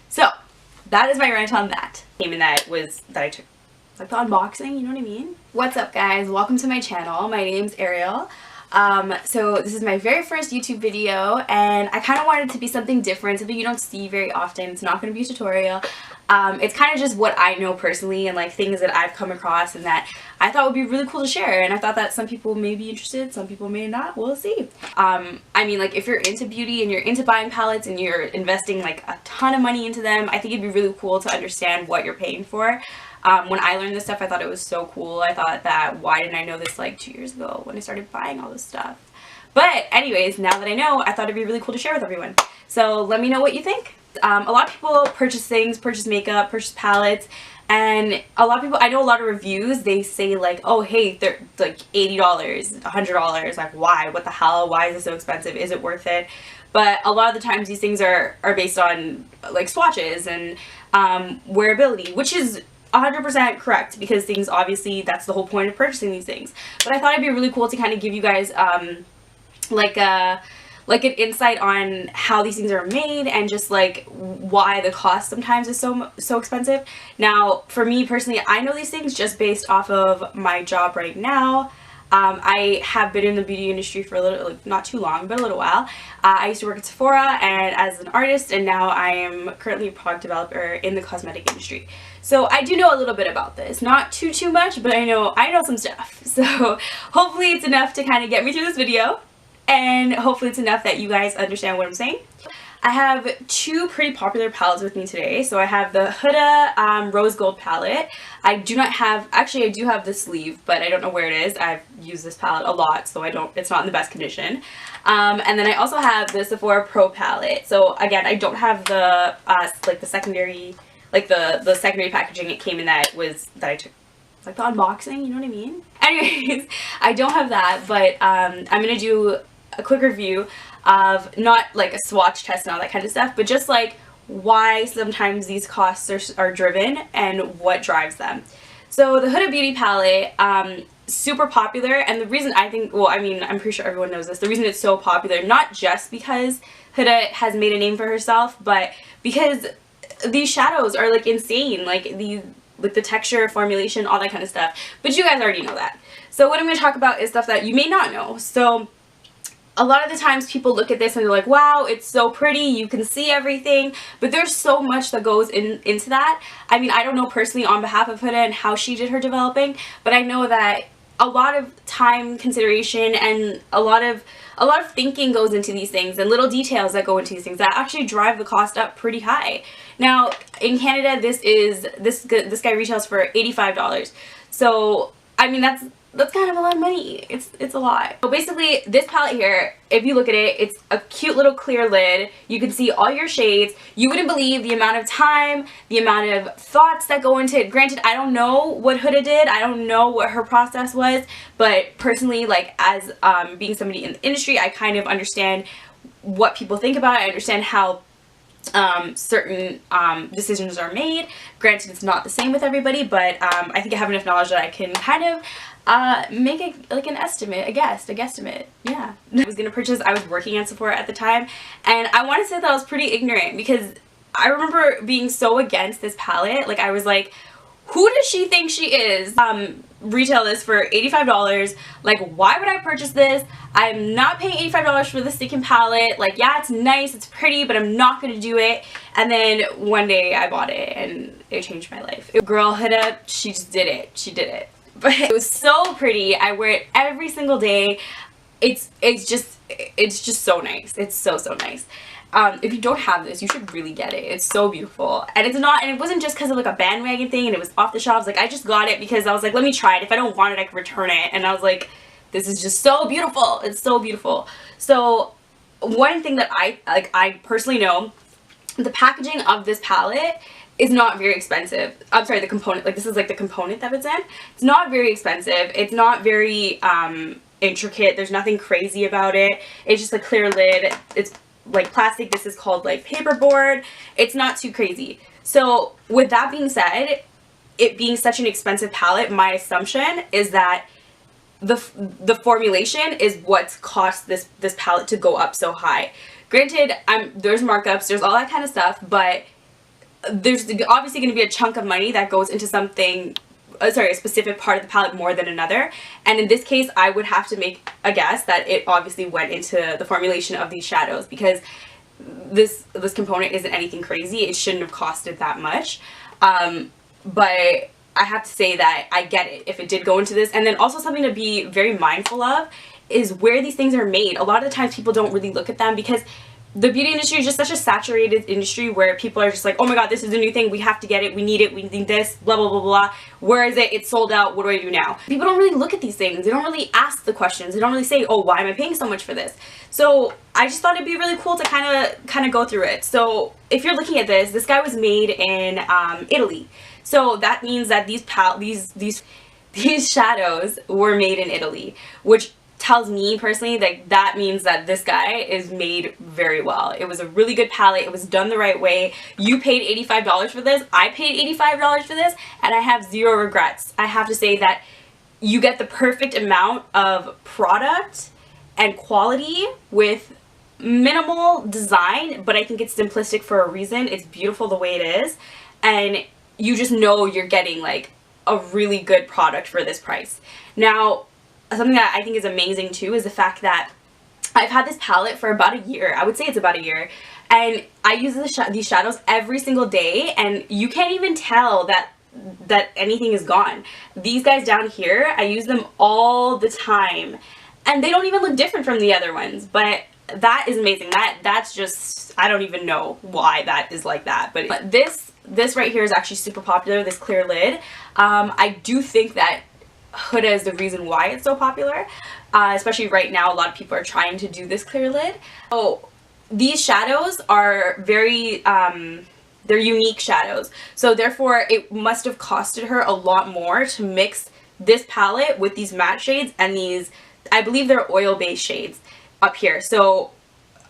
So that is my rant on that. And that I took like the unboxing, you know what I mean? What's up guys, welcome to my channel. My name's Ariel. So this is my very first YouTube video and I kind of wanted it to be something different, something you don't see very often. It's not going to be a tutorial. It's kind of just what I know personally and like things that I've come across and that I thought would be really cool to share, and I thought that some people may be interested, some people may not, we'll see. I mean, like if you're into beauty and you're into buying palettes and you're investing like a ton of money into them, I think it'd be really cool to understand what you're paying for. When I learned this stuff, I thought it was so cool. I thought that, why didn't I know this like 2 years ago when I started buying all this stuff? But anyways, now that I know, I thought it'd be really cool to share with everyone. So let me know what you think. A lot of people purchase things, purchase makeup, purchase palettes, and a lot of people, I know a lot of reviews, they say like, oh hey, they're like $80, $100, like why? What the hell? Why is it so expensive? Is it worth it? But a lot of the times these things are based on like swatches and wearability, which is 100% correct, because things, obviously that's the whole point of purchasing these things. But I thought it'd be really cool to kind of give you guys like an insight on how these things are made and just like why the cost sometimes is so expensive. Now for me personally, I know these things just based off of my job right now. I have been in the beauty industry for a little, like not too long, but a little while. I used to work at Sephora and as an artist, and now I am currently a product developer in the cosmetic industry. So I do know a little bit about this, not too much, but I know some stuff. So hopefully it's enough to kind of get me through this video, and hopefully it's enough that you guys understand what I'm saying. I have two pretty popular palettes with me today. So I have the Huda Rose Gold palette. I do not have, actually I do have the sleeve, but I don't know where it is. I've used this palette a lot, so it's not in the best condition. And then I also have the Sephora Pro palette. So again, I don't have the like the secondary, like the secondary packaging it came in that I took like the unboxing, you know what I mean? Anyways, I don't have that, but I'm gonna do a quick review of not like a swatch test and all that kind of stuff, but just like why sometimes these costs are driven and what drives them. So the Huda Beauty palette, super popular, and the reason I think, well, I mean, I'm pretty sure everyone knows this, the reason it's so popular, not just because Huda has made a name for herself, but because these shadows are like insane, like the texture, formulation, all that kind of stuff. But you guys already know that. So what I'm going to talk about is stuff that you may not know. So a lot of the times people look at this and they're like, wow, it's so pretty, you can see everything, but there's so much that goes into that. I mean, I don't know personally on behalf of Huda and how she did her developing, but I know that a lot of time, consideration, and a lot of thinking goes into these things, and little details that go into these things that actually drive the cost up pretty high. Now in Canada, this guy retails for $85. So I mean, that's kind of a lot of money. It's a lot. So basically this palette here, if you look at it, it's a cute little clear lid. You can see all your shades. You wouldn't believe the amount of time, the amount of thoughts that go into it. Granted, I don't know what Huda did. I don't know what her process was, but personally, like as being somebody in the industry, I kind of understand what people think about it. I understand how certain decisions are made. Granted, it's not the same with everybody, but I think I have enough knowledge that I can kind of make an estimate, a guesstimate. Yeah. I was working at Sephora at the time, and I want to say that I was pretty ignorant, because I remember being so against this palette. Like I was like, who does she think she is? Retail this for $85. Like, why would I purchase this? I'm not paying $85 for the stinking palette. Like, yeah, it's nice, it's pretty, but I'm not gonna do it. And then one day I bought it and it changed my life. Girl, Huda, she just did it. She did it. But it was so pretty. I wear it every single day. It's just so nice. It's so nice. If you don't have this, you should really get it. It's so beautiful. And it wasn't just because of like a bandwagon thing and it was off the shelves. Like I just got it because I was like, let me try it. If I don't want it, I can return it. And I was like, this is just so beautiful. It's so beautiful. So one thing that I personally know, the packaging of this palette is not very expensive. I'm sorry, the component, like this is like the component that it's in. It's not very expensive. It's not very intricate. There's nothing crazy about it. It's just a clear lid. It's like plastic. This is called like paperboard. It's not too crazy. So with that being said, it being such an expensive palette, my assumption is that the formulation is what's caused this palette to go up so high. Granted, there's markups, there's all that kind of stuff, but there's obviously going to be a chunk of money that goes into something, a specific part of the palette more than another. And in this case, I would have to make a guess that it obviously went into the formulation of these shadows, because this component isn't anything crazy. It shouldn't have costed that much. But I have to say that I get it if it did go into this. And then also something to be very mindful of is where these things are made. A lot of the times people don't really look at them, because the beauty industry is just such a saturated industry where people are just like, oh my god, this is a new thing, we have to get it, we need this, blah blah blah blah. Where is it? It's sold out, what do I do now? People don't really look at these things. They don't really ask the questions. They don't really say, oh, why am I paying so much for this? So I just thought it'd be really cool to kind of go through it. So if you're looking at this guy was made in Italy. So that means that these shadows were made in Italy, which tells me personally that means that this guy is made very well. It was a really good palette. It was done the right way. You paid $85 for this. I paid $85 for this, and I have zero regrets. I have to say that you get the perfect amount of product and quality with minimal design, but I think it's simplistic for a reason. It's beautiful the way it is, and you just know you're getting like a really good product for this price. Now, something that I think is amazing too is the fact that I've had this palette for about a year. I would say it's about a year. And I use these shadows every single day, and you can't even tell that anything is gone. These guys down here, I use them all the time. And they don't even look different from the other ones. But that is amazing. That's just, I don't even know why that is like that. But this right here is actually super popular, this clear lid. I do think that Huda is the reason why it's so popular, especially right now. A lot of people are trying to do this clear lid. Oh, these shadows are very they're unique shadows, so therefore it must have costed her a lot more to mix this palette with these matte shades and these, I believe they're oil-based shades up here. So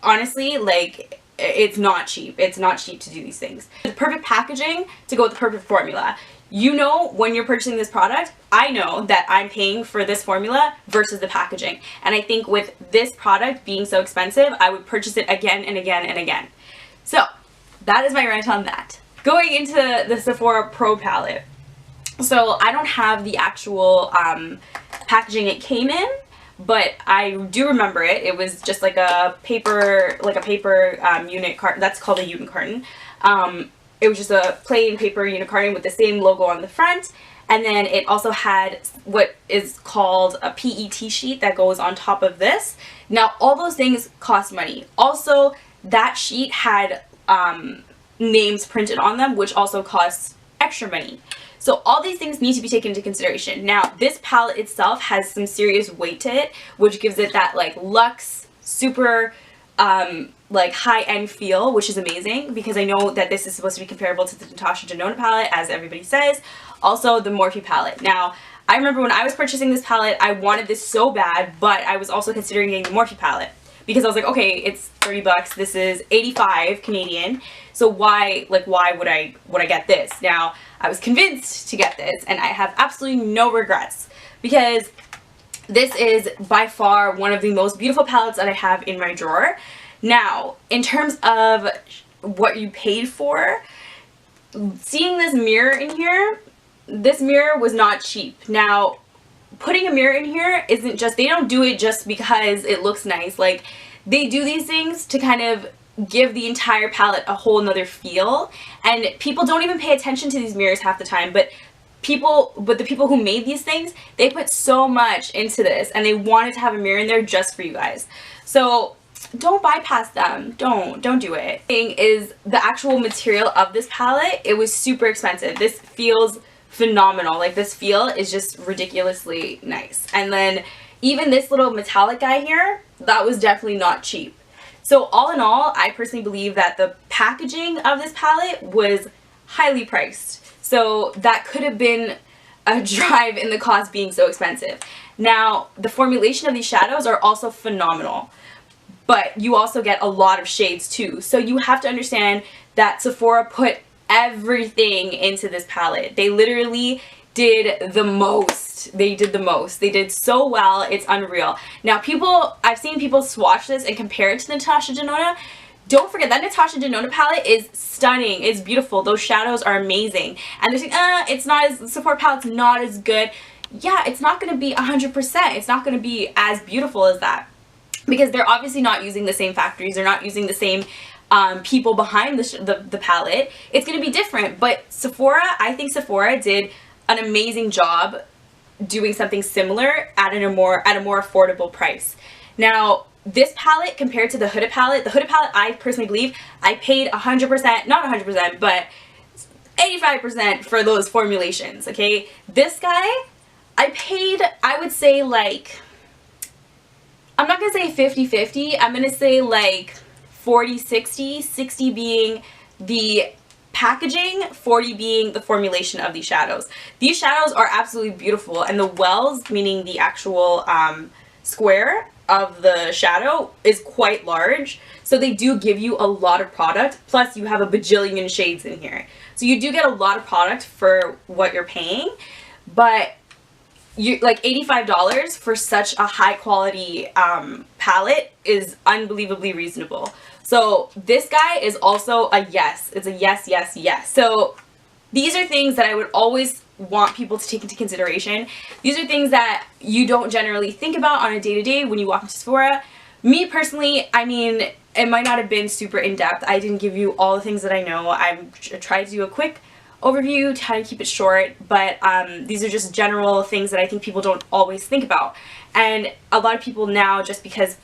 honestly, like, it's not cheap. It's not cheap to do these things. The perfect packaging to go with the perfect formula. You know, when you're purchasing this product, I know that I'm paying for this formula versus the packaging. And I think with this product being so expensive, I would purchase it again and again and again. So that is my rant on that. Going into the Sephora Pro palette. So I don't have the actual packaging it came in, but I do remember it. It was just like a paper unit carton. That's called a unit carton. It was just a plain paper unit carton with the same logo on the front, and then it also had what is called a PET sheet that goes on top of this. Now, all those things cost money. Also, that sheet had names printed on them, which also costs extra money. So all these things need to be taken into consideration. Now, this palette itself has some serious weight to it, which gives it that like luxe, super like high-end feel, which is amazing, because I know that this is supposed to be comparable to the Natasha Denona palette, as everybody says. Also, the Morphe palette. Now, I remember when I was purchasing this palette, I wanted this so bad, but I was also considering getting the Morphe palette, because I was like, okay, it's 30 bucks, this is 85 Canadian, so why would I get this? Now, I was convinced to get this, and I have absolutely no regrets, because this is by far one of the most beautiful palettes that I have in my drawer. Now, in terms of what you paid for, seeing this mirror in here, this mirror was not cheap. Now, putting a mirror in here isn't just, they don't do it just because it looks nice. Like, they do these things to kind of give the entire palette a whole nother feel, and people don't even pay attention to these mirrors half the time, but the people who made these things, they put so much into this, and they wanted to have a mirror in there just for you guys. So don't bypass them. Don't do it. The thing is, the actual material of this palette, it was super expensive. This feels phenomenal. Like, this feel is just ridiculously nice. And then even this little metallic guy here, that was definitely not cheap. So all in all, I personally believe that the packaging of this palette was highly priced. So that could have been a drive in the cost being so expensive. Now, the formulation of these shadows are also phenomenal, but you also get a lot of shades too. So you have to understand that Sephora put everything into this palette. They literally did the most. They did the most. They did so well. It's unreal. Now, I've seen people swatch this and compare it to Natasha Denona. don't forget that Natasha Denona palette is stunning. It's beautiful. Those shadows are amazing. And they're saying, it's not as, Sephora palette's not as good. Yeah, it's not going to be 100%. It's not going to be as beautiful as that. Because they're obviously not using the same factories. They're not using the same people behind the palette. It's going to be different. But Sephora, I think Sephora did an amazing job doing something similar at a more affordable price. Now, this palette compared to the Huda palette, I personally believe I paid 100%, not 100%, but 85% for those formulations, okay? This guy, I paid, I would say like, I'm not going to say 50-50, I'm going to say like 40-60, 60 being the packaging, 40 being the formulation of these shadows. These shadows are absolutely beautiful, and the wells, meaning the actual square of the shadow, is quite large, so they do give you a lot of product, plus you have a bajillion shades in here. So you do get a lot of product for what you're paying, but you like $85 for such a high quality palette is unbelievably reasonable. So this guy is also a yes. It's a yes, yes, yes. So these are things that I would always want people to take into consideration. These are things that you don't generally think about on a day-to-day when you walk into Sephora. Me personally, I mean, it might not have been super in-depth. I didn't give you all the things that I know. I tried to do a quick overview, try to keep it short, but these are just general things that I think people don't always think about. And a lot of people now, just because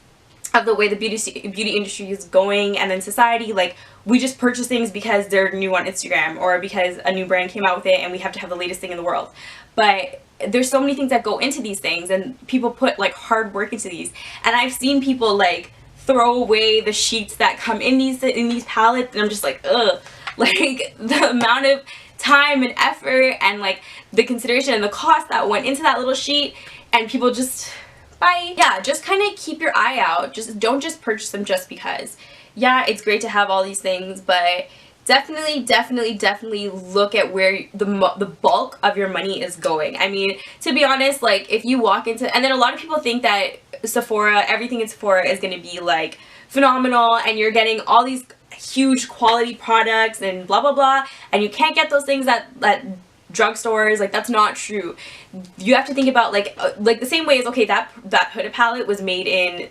of the way the beauty industry is going, and then society, like, we just purchase things because they're new on Instagram or because a new brand came out with it and we have to have the latest thing in the world. But there's so many things that go into these things, and people put like hard work into these. And I've seen people like throw away the sheets that come in these palettes, and I'm just like, ugh. Like, the amount of time and effort and like the consideration and the cost that went into that little sheet, and people just bye. Yeah, just kind of keep your eye out. Just don't just purchase them just because. Yeah, it's great to have all these things, but definitely look at where the bulk of your money is going. I mean, to be honest, like, if you walk into, and then a lot of people think that Sephora, everything in Sephora is going to be like phenomenal, and you're getting all these huge quality products and blah blah blah, and you can't get those things at drugstores. Like, that's not true. You have to think about like the same way as, okay, that Huda palette was made in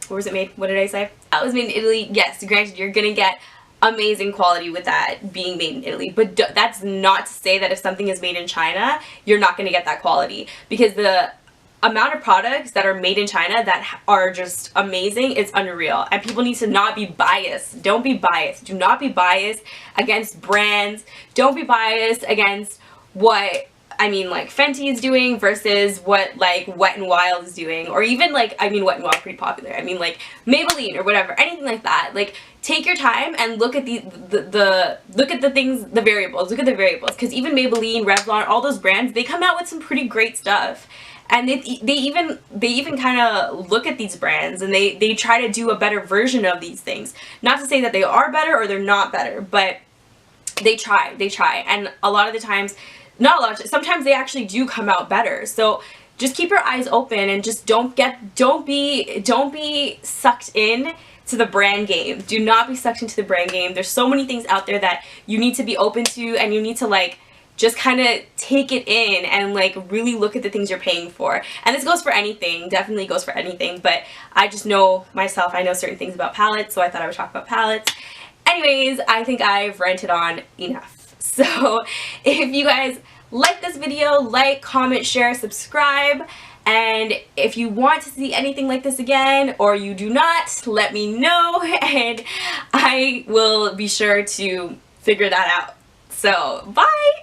where was it made? What did I say? That was made in Italy. Yes, granted, you're gonna get amazing quality with that being made in Italy, but that's not to say that if something is made in China, you're not gonna get that quality, because the amount of products that are made in China that are just amazing is unreal, and people need to not be biased. Don't be biased. Do not be biased against brands. Don't be biased against what, I mean, like Fenty is doing versus what like Wet n Wild is doing, or even like, I mean, Wet n Wild pretty popular. I mean, like Maybelline or whatever, anything like that. Like, take your time and look at look at the things, the variables. Look at the variables, because even Maybelline, Revlon, all those brands, they come out with some pretty great stuff. And they even kind of look at these brands, and they try to do a better version of these things. Not to say that they are better or they're not better, but they try. And a lot of the times, not a lot of, sometimes they actually do come out better. So just keep your eyes open, and just don't be sucked in to the brand game. Do not be sucked into the brand game. There's so many things out there that you need to be open to, and you need to like just kind of take it in and like really look at the things you're paying for. And this goes for anything, definitely goes for anything, but I just know myself, I know certain things about palettes, so I thought I would talk about palettes. Anyways, I think I've ranted on enough. So if you guys like this video, like, comment, share, subscribe, and if you want to see anything like this again, or you do not, let me know, and I will be sure to figure that out. So, bye!